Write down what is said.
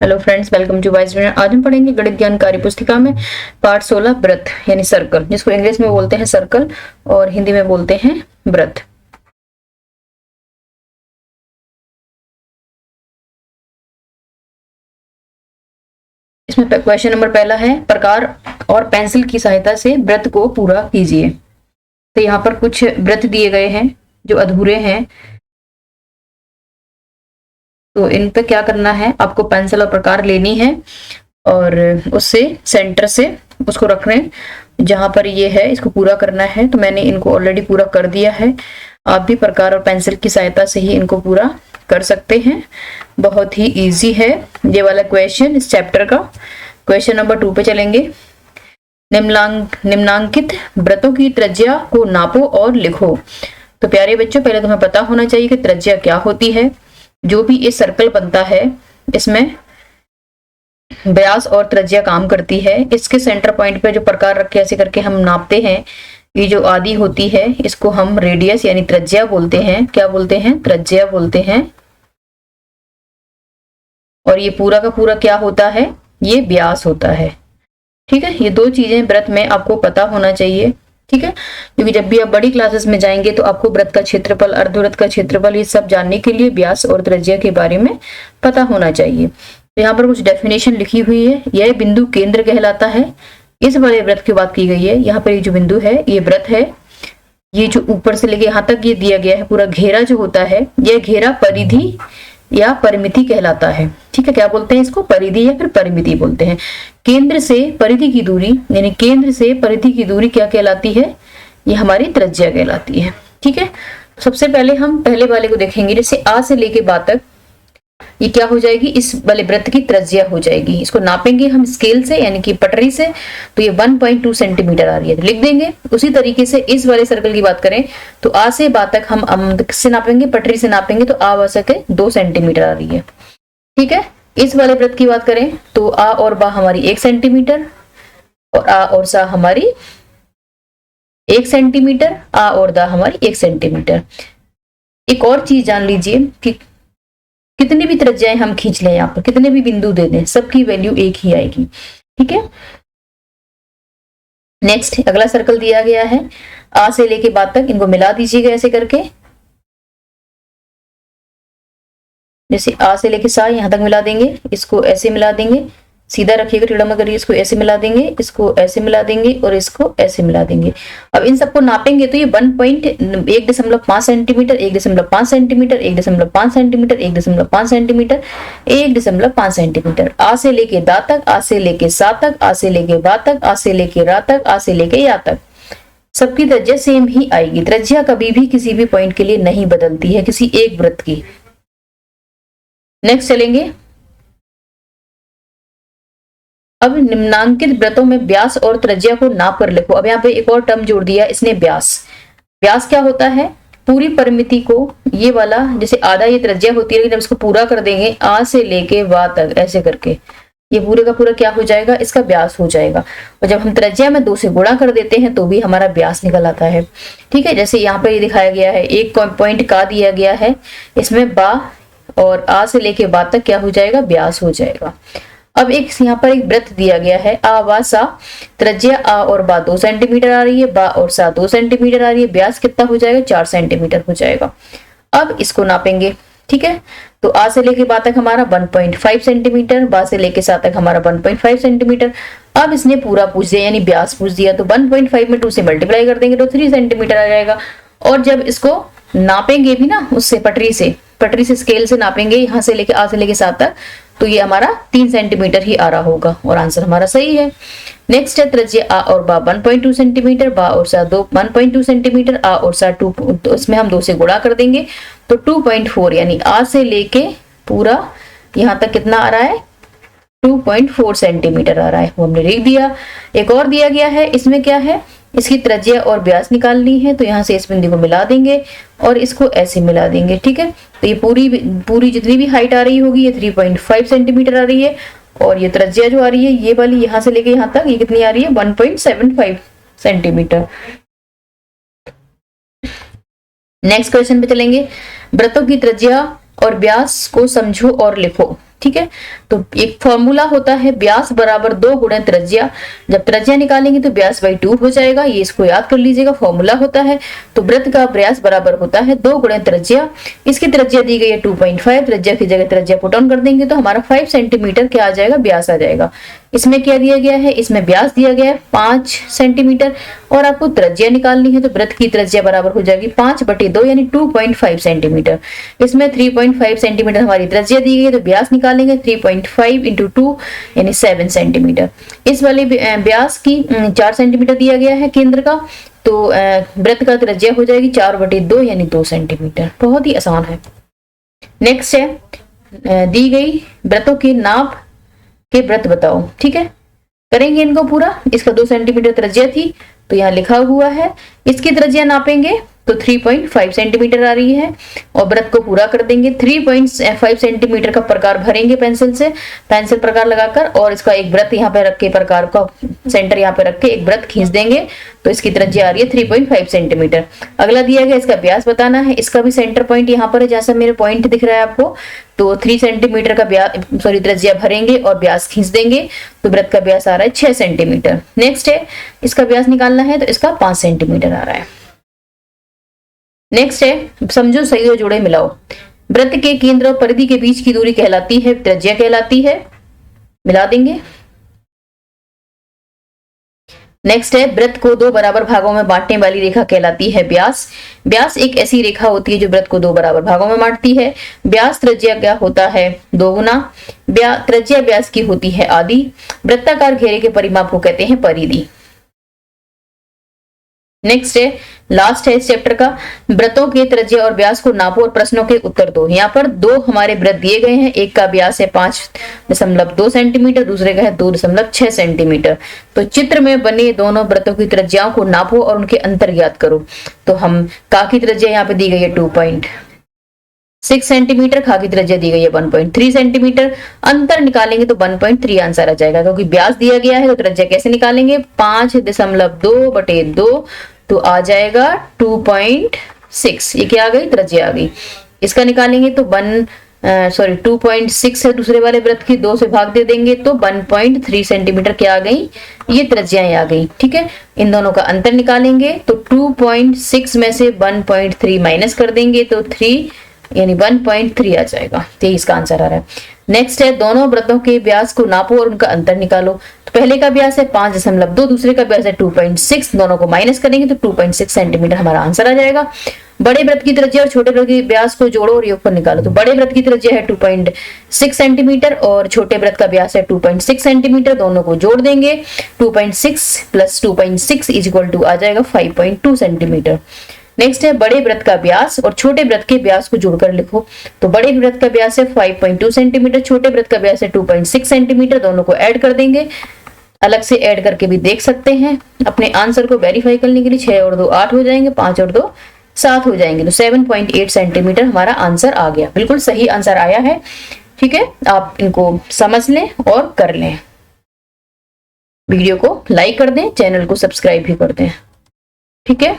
Hello friends, welcome to Wise Winner. आज हम पढ़ेंगे गणित ज्ञान कार्य पुस्तिका में पार्ट 16 व्रत यानी सर्कल, जिसको इंग्लिश में बोलते हैं सर्कल और हिंदी में बोलते हैं व्रत। इसमें क्वेश्चन नंबर पहला है, प्रकार और पेंसिल की सहायता से व्रत को पूरा कीजिए। तो यहाँ पर कुछ व्रत दिए गए हैं जो अधूरे हैं, तो इन पे क्या करना है, आपको पेंसिल और प्रकार लेनी है और उससे सेंटर से उसको रखने जहां पर ये है इसको पूरा करना है। तो मैंने इनको ऑलरेडी पूरा कर दिया है। आप भी प्रकार और पेंसिल की सहायता से ही इनको पूरा कर सकते हैं। बहुत ही इजी है ये वाला क्वेश्चन इस चैप्टर का। क्वेश्चन नंबर 2 पे चलेंगे। निम्नांकित व्रतों की त्रिज्या को नापो और लिखो। तो प्यारे बच्चों, पहले तुम्हें पता होना चाहिए कि त्रिज्या क्या होती है। जो भी ये सर्कल बनता है इसमें व्यास और त्रिज्या काम करती है। इसके सेंटर पॉइंट पे जो प्रकार रखे ऐसे करके हम नापते हैं, ये जो आदि होती है इसको हम रेडियस यानी त्रिज्या बोलते हैं। क्या बोलते हैं? त्रिज्या बोलते हैं। और ये पूरा का पूरा क्या होता है? ये व्यास होता है। ठीक है, ये दो चीजें व्रत में आपको पता होना चाहिए। ठीक है, क्योंकि जब भी आप बड़ी क्लासेस में जाएंगे तो आपको व्रत का क्षेत्रफल, अर्धवृत्त का क्षेत्रफल, ये सब जानने के लिए व्यास और त्रिज्या के बारे में पता होना चाहिए। तो यहाँ पर कुछ डेफिनेशन लिखी हुई है। यह बिंदु केंद्र कहलाता है। इस वाले व्रत की बात की गई है। यहाँ पर ये जो बिंदु है ये व्रत है। ये जो ऊपर से लेके यहाँ तक ये दिया गया है पूरा घेरा जो होता है, यह घेरा परिधि या परिमिति कहलाता है। ठीक है, क्या बोलते हैं इसको? परिधि या फिर परिमिति बोलते हैं। केंद्र से परिधि की दूरी यानी केंद्र से परिधि की दूरी क्या कहलाती है? ये हमारी त्रिज्या कहलाती है। ठीक है, सबसे पहले हम पहले वाले को देखेंगे। जैसे आ से लेके बा तक ये क्या हो जाएगी? इस वाले वृत्त की त्रिज्या हो जाएगी। इसको नापेंगे हम स्केल से यानी कि पटरी से, तो ये 1.2 सेंटीमीटर आ रही है, तो लिख देंगे। उसी तरीके से इस वाले सर्कल की बात करें तो आ से बा तक हम किससे नापेंगे? पटरी से नापेंगे, तो आ सके 2 सेंटीमीटर आ रही है। ठीक है, इस वाले वृत्त की बात करें तो आ और बा हमारी 1 सेंटीमीटर और आ और सा हमारी 1 सेंटीमीटर, आ और दा हमारी 1 सेंटीमीटर। एक और चीज जान लीजिए कि कितनी भी त्रिज्याएं हम खींच लें, यहाँ पर कितने भी बिंदु दे दें, सबकी वैल्यू एक ही आएगी। ठीक है, नेक्स्ट अगला सर्कल दिया गया है। आ से लेके बा तक इनको मिला दीजिएगा ऐसे करके। जैसे आ से लेके सा यहां तक मिला देंगे, इसको ऐसे मिला देंगे, सीधा रखिएगा, टेढ़ा मत करिए। इसको ऐसे मिला देंगे, इसको ऐसे मिला देंगे और इसको ऐसे मिला देंगे। अब इन सबको नापेंगे तो ये 1.5 centimetre, 1.5 centimetre, 1.5 centimetre, 1.5 centimetre, 1.5 centimetre. आ से लेके दा तक, आ से लेके सा तक, आ से लेके बा तक, आ से लेके रा तक, आ से लेके या तक, सबकी त्रिज्या सेम ही आएगी। त्रिज्या कभी भी किसी भी पॉइंट के लिए नहीं बदलती है किसी एक वृत्त की। नेक्स्ट चलेंगे। अब निम्नांकित व्रतों में व्यास और त्रिज्या को नाप कर लिखो। अब यहाँ पे एक और टर्म जोड़ दिया इसने, व्यास। व्यास क्या होता है? पूरी परिमिति को, ये वाला जैसे आधा ये त्रिज्या होती है, लेकिन जब इसको पूरा कर देंगे आ से लेके वा तक ऐसे करके, ये पूरे का पूरा क्या हो जाएगा? इसका व्यास हो जाएगा। और जब हम त्रिज्या में 2 से गुणा कर देते हैं तो भी हमारा व्यास निकल आता है। ठीक है, जैसे यहाँ पे ये दिखाया गया है, एक पॉइंट का दिया गया है, इसमें बा और आ से लेके बा तक क्या हो जाएगा? व्यास हो जाएगा। अब एक यहाँ पर एक वृत्त दिया गया है, आ वा सा, त्रिज्या आ और बा 2 सेंटीमीटर आ रही है, बा और सा 2 सेंटीमीटर आ रही है, व्यास कितना हो जाएगा? 4 सेंटीमीटर हो जाएगा। अब इसको नापेंगे। ठीक है, तो आ से लेके बा तक हमारा 1.5 सेंटीमीटर, बा से लेके सा तक हमारा 1.5 सेंटीमीटर। अब इसने पूरा पूछ दिया यानी व्यास पूछ दिया, तो 1.5 में 2 से मल्टीप्लाई कर देंगे तो 3 सेंटीमीटर आ जाएगा। और जब इसको नापेंगे भी ना उससे पटरी से स्केल से नापेंगे, यहाँ से लेके आ से लेके सा तक, तो ये हमारा 3 सेंटीमीटर ही आ रहा होगा और आंसर हमारा सही है। नेक्स्ट है त्रिज्या आ और बा 1.2 सेंटीमीटर, बा और सा 1.2 सेंटीमीटर, आ और सा 2, तो इसमें हम 2 से गुणा कर देंगे तो 2.4 यानी आ से लेके पूरा यहाँ तक कितना आ रहा है? 2.4 सेंटीमीटर आ रहा है, वो हमने लिख दिया। एक और दिया गया है, इसमें क्या है? इसकी त्रिज्या और व्यास निकालनी है, तो यहाँ से इस बिंदु को मिला देंगे और इसको ऐसे मिला देंगे। ठीक है, तो ये पूरी जितनी भी हाइट आ रही होगी ये 3.5 सेंटीमीटर आ रही है, और ये त्रिज्या जो आ रही है ये वाली यहाँ से लेके यहाँ तक ये कितनी आ रही है? 1.75 सेंटीमीटर। नेक्स्ट क्वेश्चन पे चलेंगे। व्रतों की त्रिज्या और व्यास को समझो और लिखो। ठीक है। तो एक फॉर्मूला होता है व्यास बराबर 2 गुणे त्रिज्या। जब त्रिज्या निकालेंगे तो व्यास बाई 2 हो जाएगा, ये इसको याद कर लीजिएगा, फॉर्मूला होता है। तो वृत्त का व्यास बराबर होता है 2 गुणे त्रिज्या। इसकी त्रिज्या दी गई है 2.5, त्रिज्या की जगह त्रिज्या पुट ऑन कर देंगे तो हमारा 5 सेंटीमीटर क्या आ जाएगा, व्यास आ जाएगा। इसमें क्या दिया गया है, इसमें व्यास दिया गया है 5 सेंटीमीटर और आपको त्रिज्या निकालनी है। तो वृत्त की त्रिज्या बराबर हो जाएगी 5/2 यानी 2.5 सेंटीमीटर। इसमें 3.5 सेंटीमीटर हमारी त्रिज्या दी गई है, तो व्यास निकालेंगे 3.5 इंटू 2 यानी 7 सेंटीमीटर। इस वाले व्यास की 4 सेंटीमीटर दिया गया है केंद्र का, तो वृत्त का त्रिज्या हो जाएगी 4/2 यानी 2 सेंटीमीटर। बहुत ही आसान है। नेक्स्ट है दी गई वृत्तों के नाप के वृत्त बताओ, ठीक है, करेंगे इनको पूरा। इसका 2 सेंटीमीटर त्रिज्या थी तो यहाँ लिखा हुआ है, इसकी त्रिज्या नापेंगे तो 3.5 सेंटीमीटर आ रही है और वृत्त को पूरा कर देंगे। 3.5 सेंटीमीटर का प्रकार भरेंगे पेंसिल से, पेंसिल प्रकार लगाकर, और इसका एक वृत्त यहाँ पे रख के, प्रकार का सेंटर यहाँ पे रख के एक वृत्त खींच देंगे तो इसकी त्रिज्या आ रही है 3.5 सेंटीमीटर। अगला दिया गया इसका व्यास बताना है, इसका भी सेंटर पॉइंट यहाँ पर है, जैसा मेरे पॉइंट दिख रहा है आपको। तो 3 सेंटीमीटर का त्रिज्या भरेंगे और व्यास खींच देंगे तो वृत्त का व्यास आ रहा है 6 सेंटीमीटर। नेक्स्ट है इसका व्यास निकालना है, तो इसका 5 सेंटीमीटर आ रहा है। नेक्स्ट है समझो सही और जोड़े मिलाओ। वृत्त के केंद्र और परिधि के बीच की दूरी कहलाती है, त्रिज्या कहलाती है, मिला देंगे। नेक्स्ट है वृत्त को 2 बराबर भागों में बांटने वाली रेखा कहलाती है व्यास। व्यास एक ऐसी रेखा होती है जो वृत्त को 2 बराबर भागों में बांटती है। व्यास त्रिज्या क्या होता है, 2 गुना। त्रिज्या व्यास की होती है आधी। वृत्ताकार घेरे के परिमाप को कहते हैं परिधि। नेक्स्ट है लास्ट है इस चैप्टर का, वृत्तों के त्रिज्या और व्यास को नापो और प्रश्नों के उत्तर दो। यहाँ पर 2 हमारे वृत्त दिए गए हैं, एक का व्यास है 5.2 सेंटीमीटर, दूसरे का है 2.6 सेंटीमीटर। तो चित्र में बने दोनों वृत्तों की त्रिज्याओं को नापो और उनके अंतर ज्ञात करो। तो हम का की त्रिज्या यहाँ पे दी गई है 2.6 सेंटीमीटर, खा की त्रिज्या दी गई है 1.3 सेंटीमीटर। अंतर निकालेंगे तो 1.3 आंसर आ जाएगा, क्योंकि व्यास दिया गया है तो त्रिज्या कैसे निकालेंगे, 5.2/2 तो आ जाएगा 2.6। ये क्या आ गई, त्रिज्या आ गई। इसका निकालेंगे तो 2.6 है दूसरे वाले वृत्त की, 2 से भाग दे देंगे तो 1.3 सेंटीमीटर क्या आ गई, ये त्रिज्याएं आ गई। ठीक है, इन दोनों का अंतर निकालेंगे तो 2.6 में से 1.3 माइनस कर देंगे तो 3 यानी 1.3 आ जाएगा। तो इसका आंसर आ रहा है। नेक्स्ट है दोनों वृत्तों के व्यास को नापो और उनका अंतर निकालो। तो पहले का व्यास है 5.2, दूसरे का व्यास है 2.6, दोनों को माइनस करेंगे तो 2.6 सेंटीमीटर हमारा आंसर आ जाएगा। बड़े वृत्त की त्रिज्या और छोटे वृत्त के व्यास को जोड़ो और योगफल निकालो। तो बड़े वृत्त की त्रिज्या है 2.6 सेंटीमीटर और छोटे वृत्त का व्यास है 2.6 सेंटीमीटर, दोनों को जोड़ देंगे। 2.6 प्लस 2.6 इज इक्वल टू आ जाएगा 5.2 सेंटीमीटर। नेक्स्ट है बड़े वृत्त का व्यास और छोटे वृत्त के व्यास को जोड़कर लिखो। तो बड़े वृत्त का व्यास है 5.2 सेंटीमीटर, छोटे वृत्त का व्यास है 2.6 सेंटीमीटर, दोनों को ऐड कर देंगे। अलग से ऐड करके भी देख सकते हैं अपने आंसर को वेरीफाई करने के लिए। 6 और 2 8 हो जाएंगे, 5 और 2 7 हो जाएंगे, तो 7.8 सेंटीमीटर हमारा आंसर आ गया। बिल्कुल सही आंसर आया है। ठीक है, आप इनको समझ लें और कर लें। वीडियो को लाइक कर दें, चैनल को सब्सक्राइब भी कर दें। ठीक है।